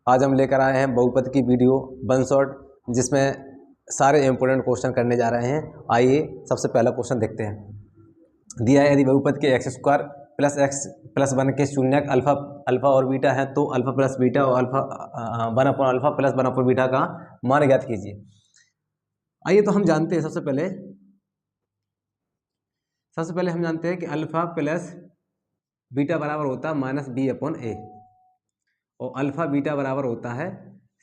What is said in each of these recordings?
आज हम लेकर आए हैं बहुपद की वीडियो वन शॉट, जिसमें सारे इम्पोर्टेंट क्वेश्चन करने जा रहे हैं। आइए सबसे पहला क्वेश्चन देखते हैं। दिया है यदि बहुपद के x square plus x plus one के शून्यक अल्फा अल्फा और बीटा है तो अल्फा प्लस बीटा और alpha one upon alpha plus one upon beta का मान ज्ञात कीजिए। आइए तो हम जानते हैं सबसे पहले हम जानते हैं कि अल्फा प्लस बीटा बराबर होता है माइनस बी अपॉन ए, और अल्फा बीटा बराबर होता है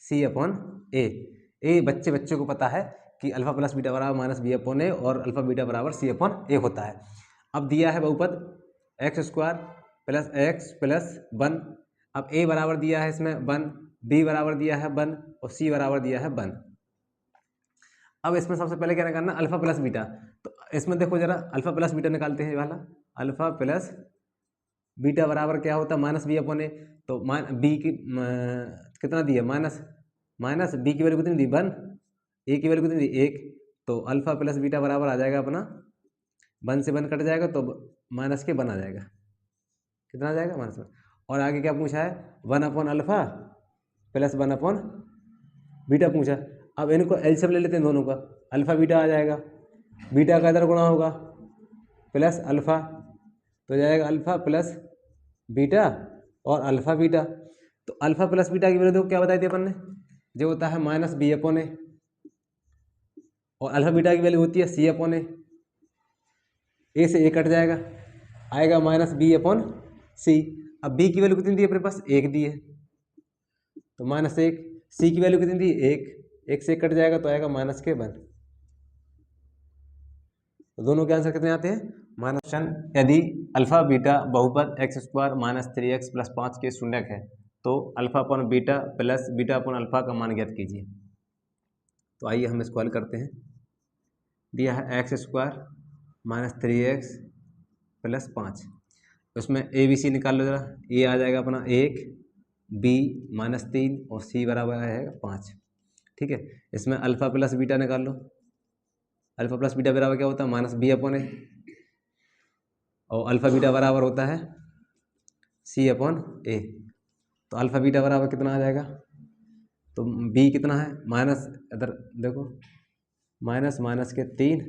सी अपॉन ए बच्चे को पता है कि अल्फा प्लस बीटा बराबर माइनस बी अपॉन ए और अल्फा बीटा बराबर सी अपॉन ए होता है। अब दिया है बहुपद x square plus x plus one. अब ए बराबर दिया है इसमें वन, बी बराबर दिया है वन और सी बराबर दिया है वन। अब इसमें सबसे पहले क्या करना, अल्फा प्लस बीटा। तो इसमें देखो जरा, अल्फा प्लस बीटा निकालते हैं वाला। अल्फा प्लस बीटा बराबर क्या होता है माइनस बी अपॉन ए। तो बी की कितना दिया माइनस बी की वैल्यू कितनी दी वन, ए की वैल्यू कितनी दी एक। तो अल्फा प्लस बीटा बराबर आ जाएगा अपना वन से वन कट जाएगा तो माइनस के वन आ जाएगा। कितना आ जाएगा माइनस वन। और आगे क्या पूछा है, one upon alpha plus one upon beta पूछा। अब इनको एलसीएम ले लेते हैं दोनों का, अल्फा बीटा आ जाएगा, बीटा का इधर गुणा होगा प्लस अल्फा, तो जाएगा अल्फा प्लस बीटा और अल्फा बीटा। तो अल्फा प्लस बीटा की वैल्यू देखो क्या बताई थी अपन ने, जो होता है माइनस बी अपॉन ए, और अल्फा बीटा की वैल्यू होती है सी अपॉन ए से ए कट जाएगा, आएगा माइनस बी अपॉन सी। अब बी की वैल्यू कितनी दी है अपने पास, एक दी है तो माइनस एक, सी की वैल्यू कितनी दी एक से एक कट जाएगा तो आएगा माइनस के वन। तो दोनों के आंसर कितने आते हैं माइनस। यदि अल्फा बीटा बहुपद x square minus 3x plus 5 के शून्यक है तो alpha upon beta plus beta upon alpha का मान ज्ञात कीजिए। तो आइए हम इसको हल करते हैं। दिया है x square minus 3x plus 5, उसमें ए बी सी निकाल लो जरा। ए आ जाएगा अपना एक, बी माइनस 3 और सी बराबर आएगा 5। ठीक है, इसमें अल्फा प्लस बीटा निकाल लो। अल्फा प्लस बीटा बराबर क्या होता है माइनस बी अपॉन ए, और अल्फा बीटा बराबर होता है सी अपॉन ए। तो अल्फा बीटा बराबर कितना आ जाएगा, तो बी कितना है माइनस, इधर देखो माइनस माइनस के 3,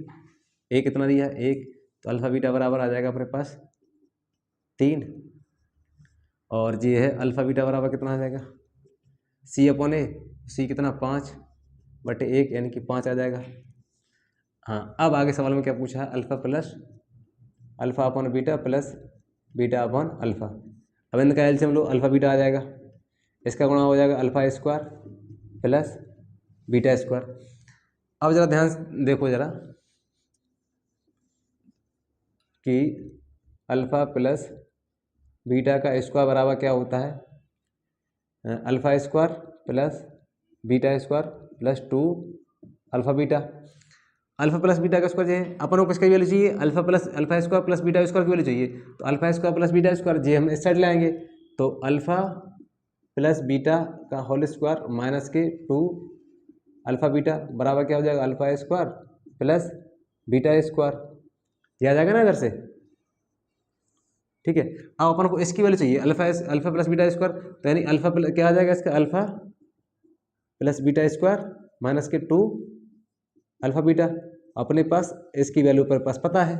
ए कितना दिया है एक, तो अल्फा बीटा बराबर आ जाएगा अपने पास 3, और जी है अल्फा बीटा बराबर कितना आ जाएगा सी अपॉन ए, सी कितना 5/1 यानी कि 5 आ जाएगा। हाँ, अब आगे सवाल में क्या पूछा है, alpha upon beta plus beta upon alpha. अब इनका एलसीएम लो, अल्फा बीटा आ जाएगा, इसका गुणा हो जाएगा alpha square plus beta square. अब जरा ध्यान से देखो जरा कि अल्फा प्लस बीटा का स्क्वायर बराबर क्या होता है, alpha square plus beta square plus 2 alpha beta. Alpha plus beta का स्क्वायर चाहिए अपन को, किसकी वैल्यू चाहिए, alpha square plus beta square की वैल्यू चाहिए। तो alpha square plus beta square जे हम इस साइड लाएंगे, तो अल्फा प्लस बीटा का होल स्क्वायर माइनस के 2 अल्फा बीटा बराबर क्या हो जाएगा alpha square plus beta square. ये आ जाएगा ना इधर से। ठीक है, अब अपन को इसकी वैल्यू चाहिए अल्फा प्लस बीटा स्क्वायर, तो यानी अल्फा क्या आ जाएगा इसका, alpha plus beta square minus के 2 अल्फा बीटा। अपने पास इसकी वैल्यू पर पास पता है,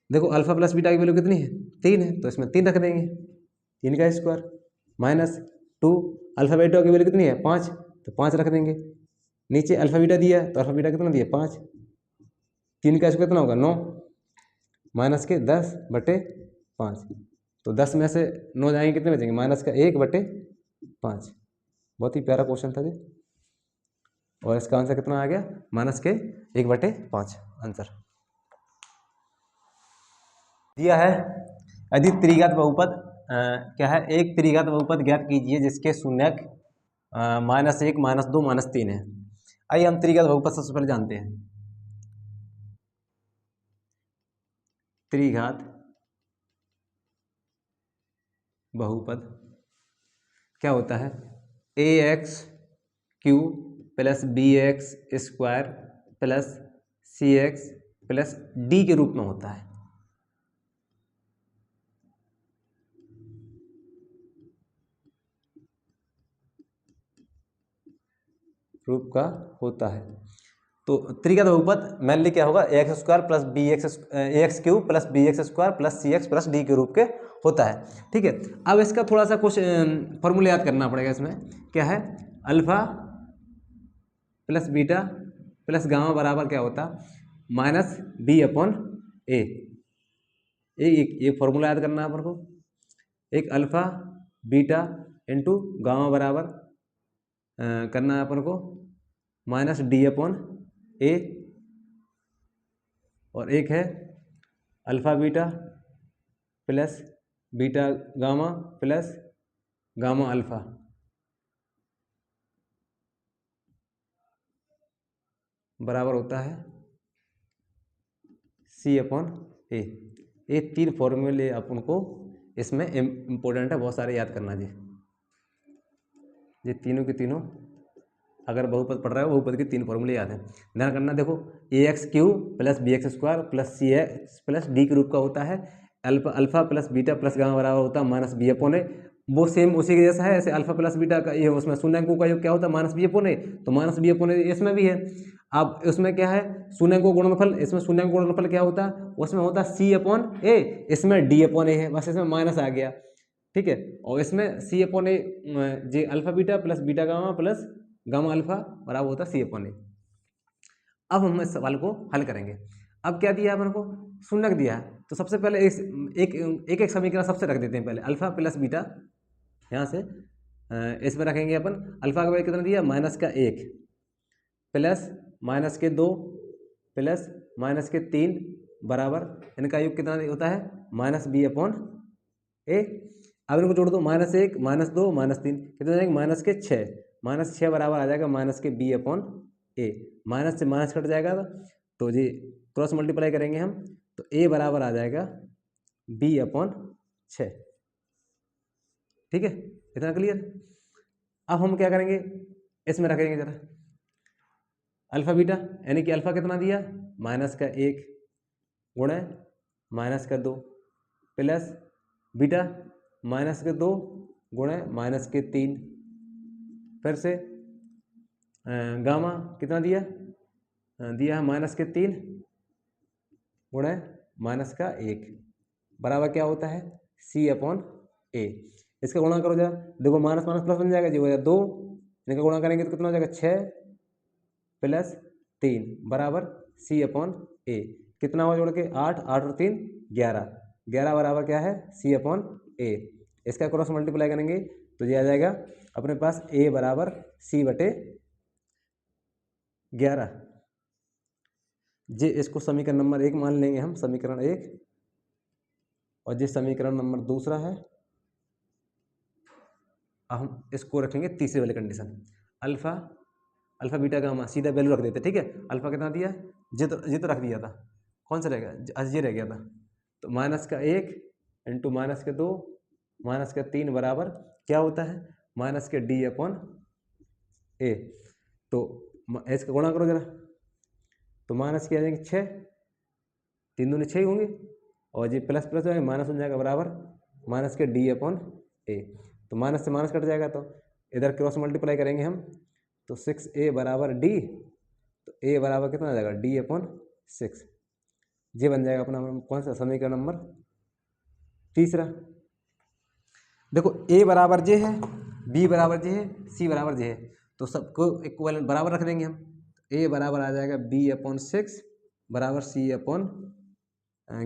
देखो अल्फा प्लस बीटा की वैल्यू कितनी है 3 है, तो इसमें 3 रख देंगे, 3 का स्क्वायर माइनस 2 अल्फा बीटा की वैल्यू कितनी है 5, तो 5 रख देंगे। नीचे अल्फा बीटा दिया है तो अल्फा बीटा कितना दिया 5, 3 का स्क्वायर कितना होगा 9 माइनस के 10/5, तो 10 में से 9 जाएंगे कितने बचेंगे माइनस का 1/5। बहुत ही प्यारा क्वेश्चन था ये, और इसका आंसर कितना आ गया माइनस के 1/5 आंसर दिया है। यदि त्रिघात बहुपद क्या है, एक त्रिघात बहुपद ज्ञात कीजिए जिसके शून्यक -1 -2 -3 है। आइए हम त्रिघात बहुपद सबसे पहले जानते हैं। त्रिघात बहुपद क्या होता है, ax³ plus bx² plus cx plus d के रूप में होता है। रूप का होता है। तो त्रिघात बहुपद मेनली क्या होगा, a x square plus b x cube plus b x square plus c x plus d के रूप के होता है। ठीक है, अब इसका थोड़ा सा कुछ फॉर्मूला याद करना पड़ेगा। इसमें क्या है, alpha plus beta plus gamma बराबर क्या होता, माइनस बी अपॉन ए। एक फॉर्मूला याद करना है अपन को, एक अल्फा बीटा इंटू गामा बराबर करना है अपन को माइनस डी अपॉन ए, और एक है alpha beta plus beta gamma plus gamma alpha. बराबर होता है सी अपॉन ए। ये तीन फॉर्मूले अपन को इसमें इम्पोर्टेंट है, बहुत सारे याद करना जी। ये तीनों के तीनों अगर बहुपद पढ़ रहा है बहुपद के तीन फॉर्मूले याद हैं, ध्यान करना। देखो, a x cube plus b x square plus c x plus d के रूप का होता है। Alpha plus beta plus gamma बराबर होता है माइनस बी अपॉन ए। वो सेम उसी के जैसा है, ऐसे अल्फा प्लस बीटा का ये उसमें शून्याङ्कों का योग क्या होता है, माइनस बी अपॉन ए। तो माइनस बी अपॉन ए इसमें भी है। अब उसमें क्या है, शून्याङ्कों गुणनफल, इसमें शून्याङ्क गुणनफल क्या होता है, उसमें होता है सी अपॉन ए, इसमें डी अपॉन ए है, बस इसमें माइनस आ गया। ठीक है, और इसमें सी अपॉन ए जे alpha beta plus beta gamma plus gamma alpha बराबर होता है सी अपॉन ए। अब हम इस सवाल को हल करेंगे। अब क्या दिया है अपन को, शून्यक दिया है, तो सबसे पहले एक एक समीकरण सबसे रख देते हैं। पहले अल्फा प्लस बीटा यहाँ से इसमें रखेंगे अपन। अल्फा का वैल्यू कितना दिया, माइनस का 1 प्लस माइनस के 2 प्लस माइनस के 3 बराबर इनका योग कितना होता है, माइनस बी अपॉन ए। अब इनको जोड़ दो, माइनस 1 माइनस 2 माइनस 3 कितना हो जाएगा, माइनस के 6, माइनस 6 बराबर आ जाएगा माइनस के बी अपॉन ए। माइनस से माइनस कट जाएगा तो जी क्रॉस मल्टीप्लाई करेंगे हम, तो ए बराबर आ जाएगा बी अपॉन 6। ठीक है, इतना क्लियर। अब हम क्या करेंगे, इसमें रखेंगे जरा अल्फा बीटा, यानी कि अल्फा कितना दिया, माइनस का 1 गुणे माइनस का 2 प्लस बीटा माइनस के 2 गुणे माइनस के 3, फिर से गामा कितना दिया है माइनस के 3 गुणे माइनस का 1 बराबर क्या होता है, सी अपॉन ए। इसका गुणा करो जरा, देखो माइनस माइनस प्लस बन जाएगा जी, हो जाएगा 2, इनका गुणा करेंगे तो कितना हो जाएगा 6 प्लस 3 बराबर सी अपॉन ए। कितना हुआ जोड़ के 8 और 3 11 बराबर क्या है, सी अपॉन ए। इसका क्रॉस मल्टीप्लाई करेंगे तो ये आ जाएगा अपने पास ए बराबर सी बटे 11। जी इसको समीकरण नंबर 1 मान लेंगे हम, समीकरण 1, और ये समीकरण नंबर 2 है। अब हम इसको रखेंगे तीसरे वाले कंडीशन, अल्फा बीटा गामा सीधा वैल्यू रख देते। ठीक है, अल्फा कितना दिया, ये तो रख दिया था, कौन सा रह गया, ये रह गया था। तो माइनस का 1 इंटू माइनस के 2 माइनस का 3 बराबर क्या होता है, माइनस के डी अपॉन ए। तो इसका गुणा करो जरा, तो माइनस के आ जाएंगे 6, 3 दूनी 6 होंगे, और ये प्लस प्लस हो जाएगा माइनस हो जाएगा बराबर माइनस के डी अपॉन ए। तो माइनस से माइनस कट जाएगा, तो इधर क्रॉस मल्टीप्लाई करेंगे हम, तो 6a बराबर डी, तो a बराबर कितना आ जाएगा, डी अपॉन 6। ये बन जाएगा अपना कौन सा समीकरण नंबर तीसरा। देखो a बराबर जे है, b बराबर जे है, c बराबर जे है, तो सबको इक्वलेंट बराबर रख देंगे हम। a बराबर आ जाएगा b अपॉन 6 बराबर c अपॉन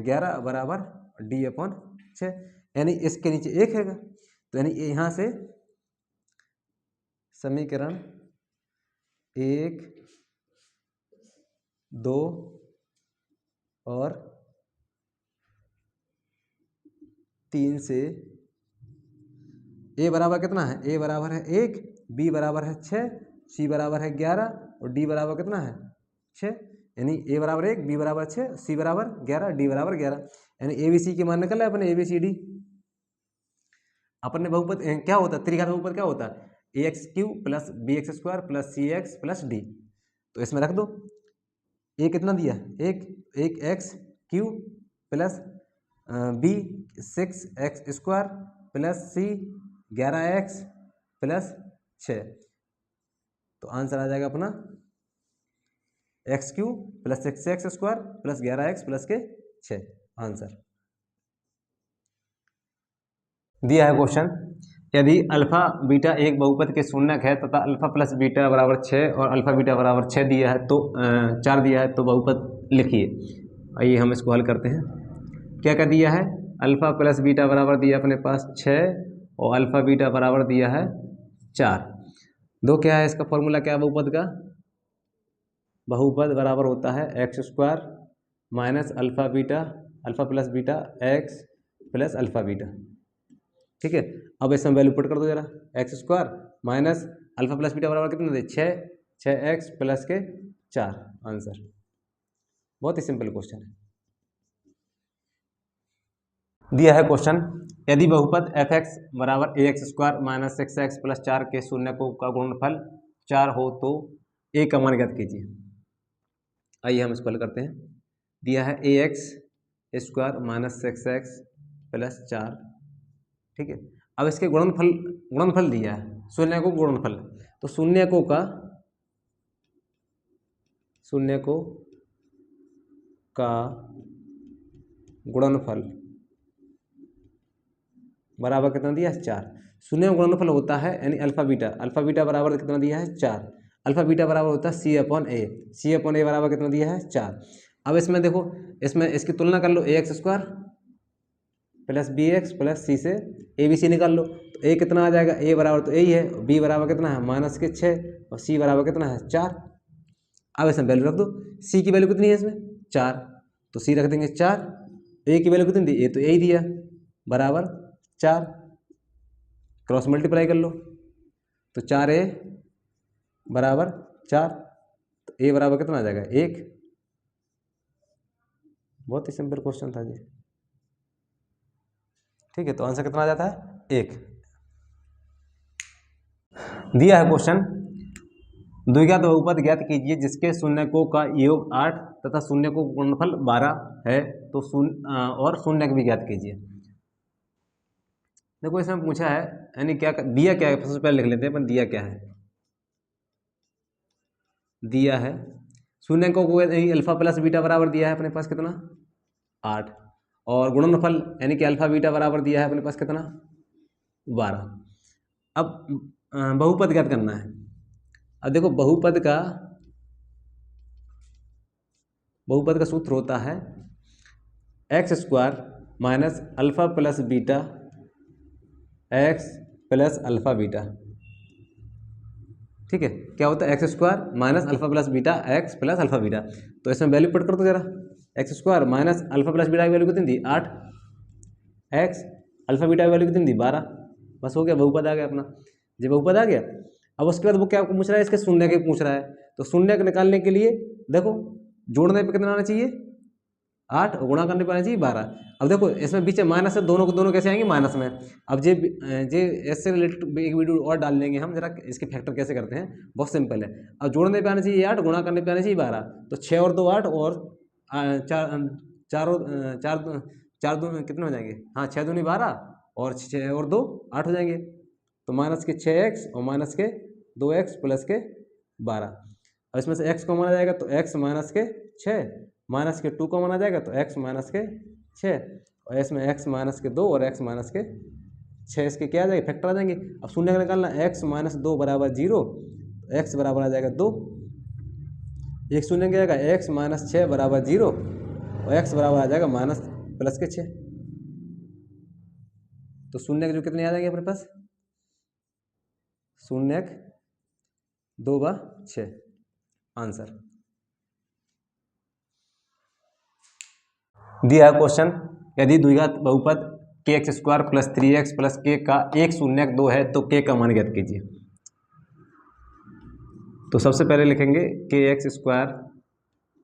11 बराबर d अपॉन 6, यानी इसके नीचे 1 हैगा। तो यानी यहाँ से समीकरण 1, 2 और 3 से a बराबर कितना है, a बराबर है 1, b बराबर है 6, c बराबर है 11 और d बराबर कितना है 6, यानी a बराबर 1, b बराबर 6, c बराबर 11, d बराबर 11, यानी ए बी सी की मान निकल है अपने ए बी सी डी। अपन ने बहुपद क्या होता है, त्रिघात बहुपद क्या होता है, a x cube plus b x square plus c x plus d. तो इसमें रख दो, ए कितना दिया, एक x cube plus b 6x square plus c 11x plus 6, तो आंसर आ जाएगा अपना x³ plus 6x² plus 11x plus के 6 आंसर। दिया है क्वेश्चन, यदि अल्फा बीटा एक बहुपद के शून्यक है तथा अल्फा प्लस बीटा बराबर 6 और अल्फा बीटा बराबर 6 दिया है तो 4 दिया है तो बहुपद लिखिए। आइए हम इसको हल करते हैं। क्या क्या दिया है, अल्फा प्लस बीटा बराबर दिया अपने पास 6 और अल्फा बीटा बराबर दिया है 4। दो क्या है इसका फॉर्मूला, क्या है बहुपद का, बहुपद बराबर होता है x² minus alpha beta alpha plus beta x plus alpha beta. ठीक है, अब इसमें वैल्यू पुट कर दो जरा, x² minus alpha plus beta बराबर कितना दे 6x प्लस के 4 आंसर। बहुत ही सिंपल क्वेश्चन है। दिया है क्वेश्चन, यदि बहुपद f(x) बराबर ax² माइनस 6x प्लस 4 के शून्यकों का गुणनफल 4 हो तो a का मान ज्ञात कीजिए। आइए हम इसको हल करते हैं। दिया है ax² माइनस 6x प्लस 4। ठीक है, अब इसके गुणनफल दिया है, शून्यकों गुणनफल, तो शून्यकों का गुणनफल बराबर कितना दिया है 4। शून्य का गुणनफल होता है यानी अल्फा बीटा बराबर कितना दिया है 4। अल्फा बीटा बराबर होता है c/a बराबर कितना दिया है 4। अब इसमें देखो, इसमें इसकी तुलना कर लो, ax² plus bx plus c से abc निकाल लो, तो a कितना आ जाएगा, a बराबर तो a ही है, b बराबर कितना है माइनस के 6 और c बराबर कितना है 4। अब इसमें वैल्यू रख दो, c की वैल्यू कितनी है इसमें 4, तो c रख देंगे 4, a की वैल्यू कितनी दी, a तो a ही दिया बराबर 4, क्रॉस मल्टीप्लाई कर लो, तो 4a बराबर 4, तो a बराबर कितना आ जाएगा 1। बहुत ही सिंपल क्वेश्चन था जी। ठीक है, तो आंसर कितना आ जाता है 1। दिया है क्वेश्चन, द्विघात बहुपद ज्ञात कीजिए जिसके शून्यकों का योग 8 तथा शून्यकों का गुणनफल 12 है, तो और शून्यक भी ज्ञात कीजिए। देखो इसमें पूछा है, यानी क्या दिया, क्या है सबसे पहले लिख लेते हैं अपन, दिया क्या है। दिया है शून्यकों को अल्फा प्लस बीटा बराबर दिया है अपने पास कितना 8, और गुणनफल यानी कि अल्फा बीटा बराबर दिया है अपने पास कितना 12। अब बहुपद ज्ञात करना है। अब देखो बहुपद का सूत्र होता है x² minus alpha plus beta x plus alpha beta. ठीक है, क्या होता है x² minus alpha plus beta x plus alpha beta. तो इसमें वैल्यू पुट कर दो जरा, x² minus alpha plus beta की वैल्यू कितनी दी 8, x अल्फा बीटा की वैल्यू कितनी दी 12, बस हो गया, बहुपद आ गया अपना। जब बहुपद आ गया, अब उसके बाद वो क्या पूछ रहा है, इसके शून्य के पूछ रहा है, तो शून्य के निकालने के लिए देखो जोड़ने पे कितना आना चाहिए 8 और गुणा करने पे आना चाहिए 12। अब देखो इसमें बीच में माइनस है, दोनों कैसे आएंगे माइनस में। अब जे इससे रिलेटेड एक वीडियो और डाल देंगे हम, जरा इसके फैक्टर कैसे करते हैं, बहुत सिंपल है। अब जोड़ने पे आना चाहिए 8, गुणा करने पे आना चाहिए 12, तो 6 और 2 8 और 4 2 कितने हो जाएंगे, हाँ 6 दूनी 12 और 6 और 2 8 हो जाएंगे, तो माइनस के 6x और माइनस के 2x प्लस के 12। अब इसमें से x को माना जाएगा तो x माइनस के 6, माइनस के 2 को माना जाएगा तो x माइनस के 6, और इसमें x माइनस के 2 और x माइनस के 6, इसके क्या आ जाएगा फैक्टर आ जाएंगे। अब शून्य का निकालना, x माइनस 2 बराबर 0, x बराबर आ जाएगा 2, एक शून्य क्या आएगा x माइनस 6 बराबर 0 और x बराबर आ जाएगा माइनस प्लस के 6। तो शून्य जो कितने आ जाएंगे अपने पास, शून्य 2/6 आंसर। दिया है क्वेश्चन, यदि द्विघात बहुपद kx² plus 3x plus k का एक शून्यक 2 है तो k का मान ज्ञात कीजिए। तो सबसे पहले लिखेंगे kx²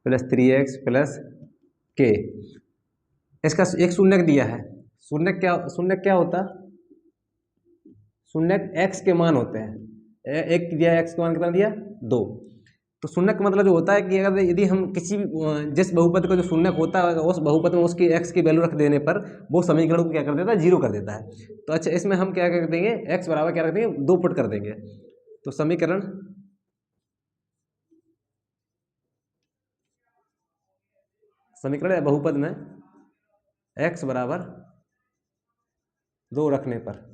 plus 3x plus k, इसका एक शून्यक दिया है। शून्यक क्या होता, शून्यक x के मान होते हैं, एक दिया है, x के मान कितना दिया 2। तो शून्यक का मतलब जो होता है कि अगर यदि हम किसी भी जिस बहुपद का जो शून्यक होता है उस बहुपद में उसकी x की वैल्यू रख देने पर वो समीकरण को क्या कर देता है 0 कर देता है। तो अच्छा इसमें हम क्या कर देंगे, x बराबर क्या रख देंगे 2 पुट कर देंगे, तो समीकरण समीकरण या बहुपद में x बराबर 2 रखने पर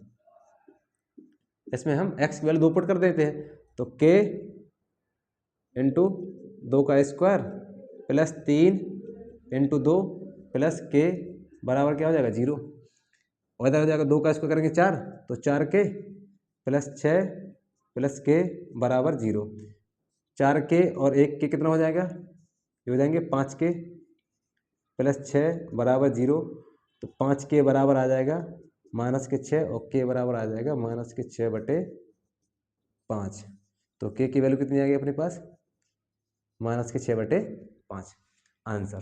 इसमें हम x की वैल्यू 2 पुट कर देते हैं, तो k इंटू 2 का square plus 3 into 2 plus k बराबर क्या हो जाएगा 0, और इधर हो जाएगा 2 का स्क्वायर करेंगे 4, तो 4k प्लस 6 प्लस k बराबर 0। 4k और 1k कितना हो जाएगा, ये हो जाएंगे 5k प्लस 6 बराबर 0, तो 5k बराबर आ जाएगा माइनस के 6 और k बराबर आ जाएगा माइनस के 6/5। तो k की वैल्यू कितनी आ गई अपने पास, माइनस के 6/5 आंसर।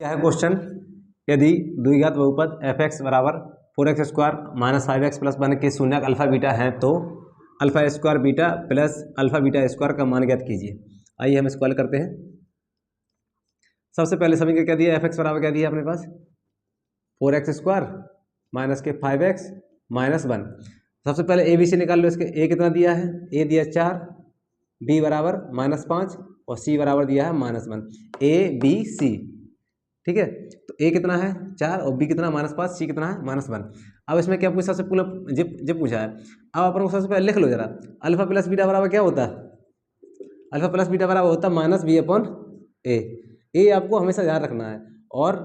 क्या है क्वेश्चन, यदि द्विघात बहुपद f(x) बराबर 4x² माइनस 5x प्लस 1 के शून्यक अल्फा बीटा हैं तो alpha square beta plus alpha beta square का मान ज्ञात कीजिए। आइए हम इसको हल करते हैं। सबसे पहले समीकरण क्या दिया, f(x) बराबर क्या दिया अपने पास 4x² माइनस के 5x माइनस 1। सबसे पहले ए बी सी निकाल लो। इसके a कितना दिया है, a दिया 4, b बराबर -5 और c बराबर दिया है -1, a b c। ठीक है, तो a कितना है 4 और b कितना -5, c कितना है -1। अब इसमें क्या पूछा, सबसे पूरा जिप पूछा है। अब अपन को सबसे पहले लिख लो जरा, अल्फा प्लस बीटा बराबर क्या होता है, अल्फा प्लस बीटा बराबर होता है -b/a। ए आपको हमेशा ध्यान रखना है, और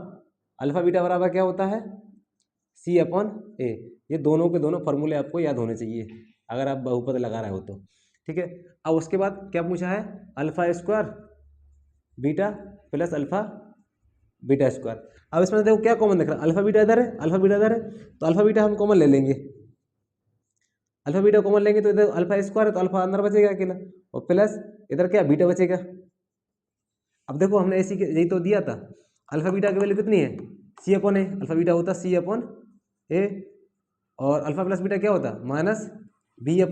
अल्फा बीटा बराबर क्या होता है c/a। ये दोनों के दोनों फार्मूले आपको याद होने चाहिए अगर आप बहुपद लगा रहे हो तो। ठीक है, अब उसके बाद क्या पूछा है, alpha square beta plus alpha beta square. अब इसमें देखो क्या कॉमन दिख रहा है, अल्फा बीटा इधर है, अल्फा बीटा इधर है, तो अल्फा बीटा हम कॉमन ले लेंगे। अल्फा बीटा कॉमन लेंगे तो इधर अल्फा स्क्वायर है तो अल्फा अंदर बचेगा अकेला, और प्लस इधर क्या बीटा बचेगा। अब देखो हमने ऐसी यही तो दिया था, अल्फा बीटा की वैल्यू कितनी है c/a। अल्फा बीटा होता c/a, और अल्फा प्लस बीटा क्या होता -b/a।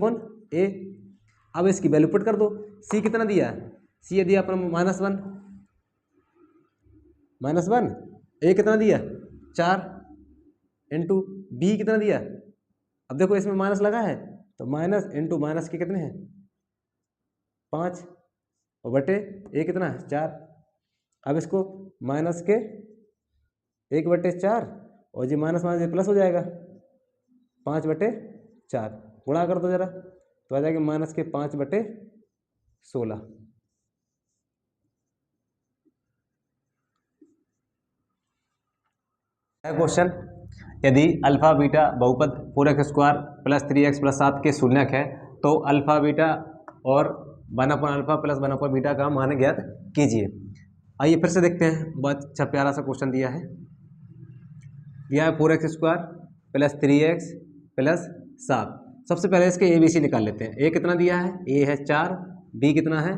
अब इसकी वैल्यू पुट कर दो। c कितना दिया है, c दिया अपना -1, a कितना दिया 4 इंटू b कितना दिया। अब देखो इसमें माइनस लगा है तो माइनस इंटू माइनस के कितने हैं 5 और बटे a कितना है 4। अब इसको माइनस के 1/4 और जी माइनस माइनस प्लस हो जाएगा 5/4, गुणा कर दो जरा तो आ जाएगा माइनस के 5/16। क्वेश्चन, यदि अल्फा बीटा बहुपद 4x² प्लस 3x प्लस 7 के शून्यक है तो अल्फा बीटा और 1/अल्फा प्लस 1/बीटा का मान ज्ञात कीजिए। आइए फिर से देखते हैं, बहुत अच्छा प्यारा सा क्वेश्चन दिया है। 4x² plus 3x plus 7। सबसे पहले इसके ए बी सी निकाल लेते हैं। a कितना दिया है, a है 4, b कितना है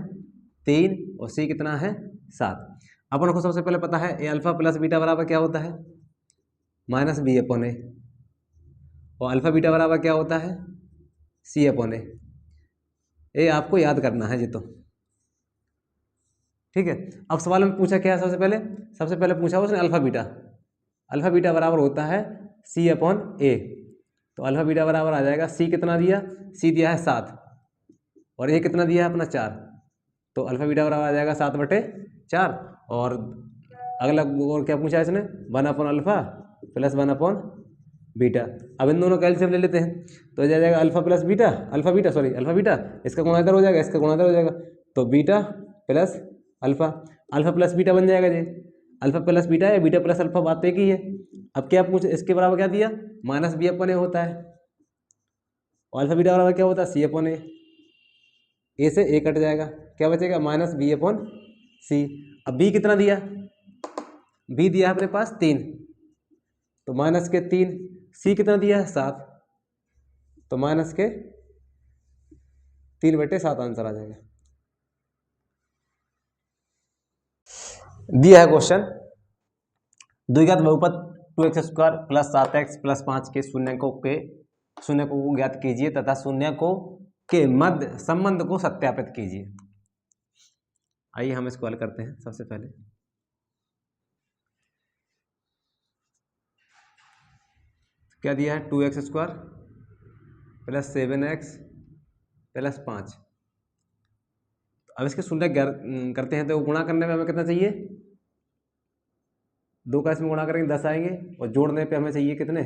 3 और c कितना है 7। अपन को सबसे पहले पता है a अल्फा प्लस बीटा बराबर क्या होता है -b/a, और अल्फा बीटा बराबर क्या होता है c/a। ये आपको याद करना है जी। तो ठीक है, अब सवाल में पूछा क्या है, सबसे पहले पूछा उसने अल्फा बीटा बराबर होता है c/a। तो अल्फा बीटा बराबर आ जाएगा, c कितना दिया, c दिया है 7 और a कितना दिया है अपना 4, तो अल्फा बीटा बराबर आ जाएगा 7/4। और अगला और क्या पूछा है इसने 1/अल्फा प्लस 1/बीटा। अब इन दोनों का एलसीएम ले लेते हैं तो जा जाएगा अल्फा बीटा, इसका गुणा इधर हो जाएगा, इसका गुणा इधर हो जाएगा, तो beta plus alpha, alpha plus beta बन जाएगा जी। अल्फा प्लस बीटा या बीटा प्लस अल्फा बात एक ही है। अब क्या पूछ, इसके बराबर क्या दिया -b/a होता है, और अल्फा बीटा बराबर क्या होता है c/a। ए से ए कट जाएगा, क्या बचेगा -b/c। अब b कितना दिया, b दिया है अपने पास 3, तो माइनस के 3, c कितना दिया है 7, तो माइनस के 3/7 आंसर आ जाएगा। दिया है क्वेश्चन, द्विघात बहुपद 2x² प्लस 7x प्लस 5 के शून्यकों को ज्ञात कीजिए तथा शून्यकों के मध्य संबंध को सत्यापित कीजिए। आइए हम इसको हल करते हैं। सबसे पहले क्या दिया है 2x² प्लस 7x प्लस 5। अब इसके शून्य करते हैं तो गुणा करने में हमें कितना चाहिए, 2 का इसमें गुणा करेंगे 10 आएंगे, और जोड़ने पे हमें चाहिए कितने,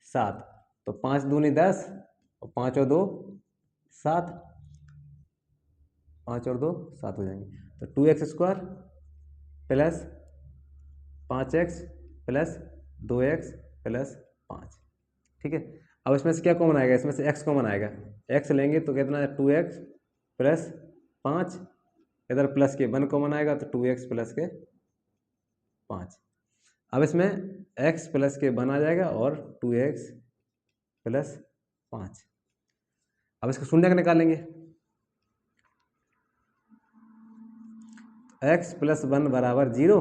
7। तो 5 दूनी 10 और 5 और 2 7, 5 और 2 7 हो जाएंगे। तो 2x² plus 5x plus 2x plus 5, ठीक है। अब इसमें से क्या कॉमन आएगा, इसमें से x कॉमन आएगा, x लेंगे तो कितना है 2x प्लस 5, इधर प्लस के 1 कॉमन आएगा तो 2x प्लस के 5। अब इसमें x प्लस के 1 आ जाएगा और 2x प्लस 5। अब इसको शून्य का निकालेंगे, x प्लस 1 बराबर 0,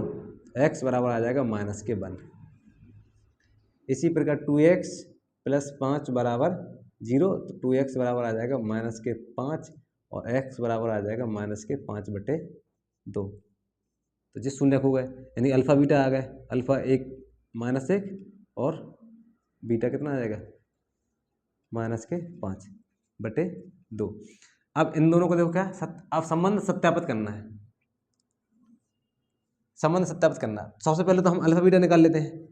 x बराबर आ जाएगा माइनस के 1। इसी प्रकार 2x प्लस 5 बराबर 0, तो 2x बराबर आ जाएगा माइनस के 5 और x बराबर आ जाएगा माइनस के 5/2। तो जी शून्य हो गए, यानी अल्फ़ा बीटा आ गए, अल्फ़ा 1 -1 और बीटा कितना आ जाएगा माइनस के 5/2। अब इन दोनों को देखो क्या, अब संबंध सत्यापित करना है, संबंध सत्यापित करना है। सबसे पहले तो हम अल्फ़ा बीटा निकाल लेते हैं।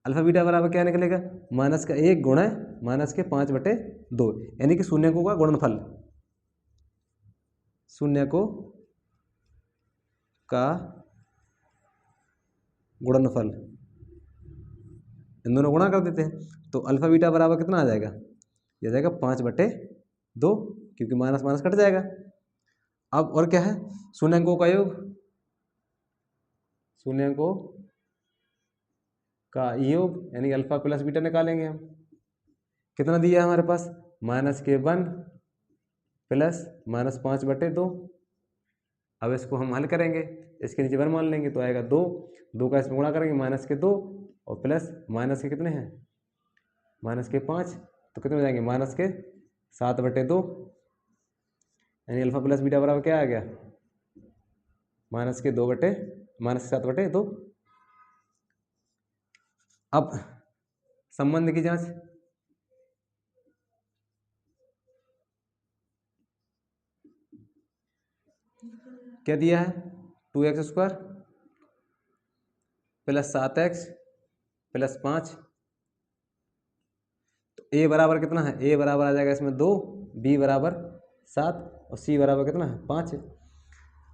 अल्फ़ा बीटा बराबर क्या निकलेगा, माइनस का 1 गुणा माइनस के 5/2, यानी कि शून्यकों का गुणनफल, शून्यकों का गुणनफल, इन दोनों गुणा कर देते हैं। तो अल्फ़ा बीटा बराबर कितना आ जाएगा, ये आ जाएगा 5/2, क्योंकि माइनस माइनस कट जाएगा। अब और क्या है, शून्यकों का योग, शून्यकों का योग, यानी अल्फ़ा प्लस बीटा निकालेंगे हम। कितना दिया है हमारे पास, माइनस के 1 प्लस माइनस 5/2। अब इसको हम हल करेंगे, इसके नीचे 1 मान लेंगे तो आएगा 2 का इसमें गुणा करेंगे माइनस के 2 और प्लस माइनस के कितने हैं, माइनस के 5, तो कितने हो जाएंगे माइनस के 7/2, यानी अल्फ़ा प्लस बीटा बराबर क्या आ गया, माइनस के 7/2। अब संबंध की जांच, क्या दिया है, 2x² प्लस 7x प्लस 5। तो a बराबर कितना है, a बराबर आ जाएगा इसमें 2, b बराबर 7 और c बराबर कितना है 5।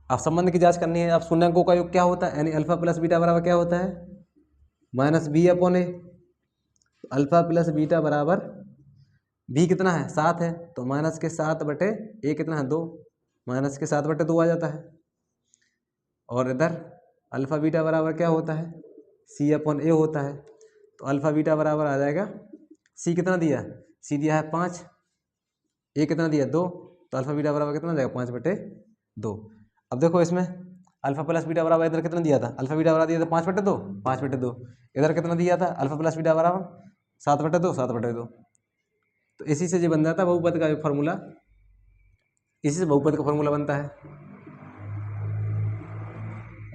अब संबंध की जांच करनी है। अब शून्यकों का योग क्या होता है, यानी अल्फ़ा प्लस बीटा बराबर क्या होता है, -b/a। अल्फ़ा प्लस बीटा बराबर b कितना है 7 है, तो माइनस के 7/a कितना है 2, माइनस के 7/2 आ जाता है। और इधर अल्फ़ा बीटा बराबर क्या होता है, c/a होता है। तो अल्फ़ा बीटा बराबर आ जाएगा, c कितना दिया, c दिया है 5, a कितना दिया 2, तो अल्फ़ा बीटा बराबर कितना जाएगा 5/2। अब देखो इसमें अल्फ़ा प्लस बीटा बराबर इधर कितना दिया था, अल्फ़ा बीटा बराबर दिया था 5/2, इधर कितना दिया था अल्फ़ा प्लस बीटा बराबर 7/2। तो इसी से जो बन जाता है बहुपद का फॉर्मूला, इसी से बहुपद का फॉर्मूला बनता है,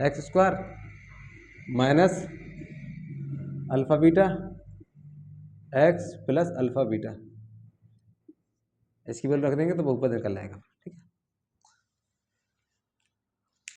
x² minus alpha beta x plus alpha beta, इसकी वैल्यू रख देंगे तो बहुपद निकल आएगा।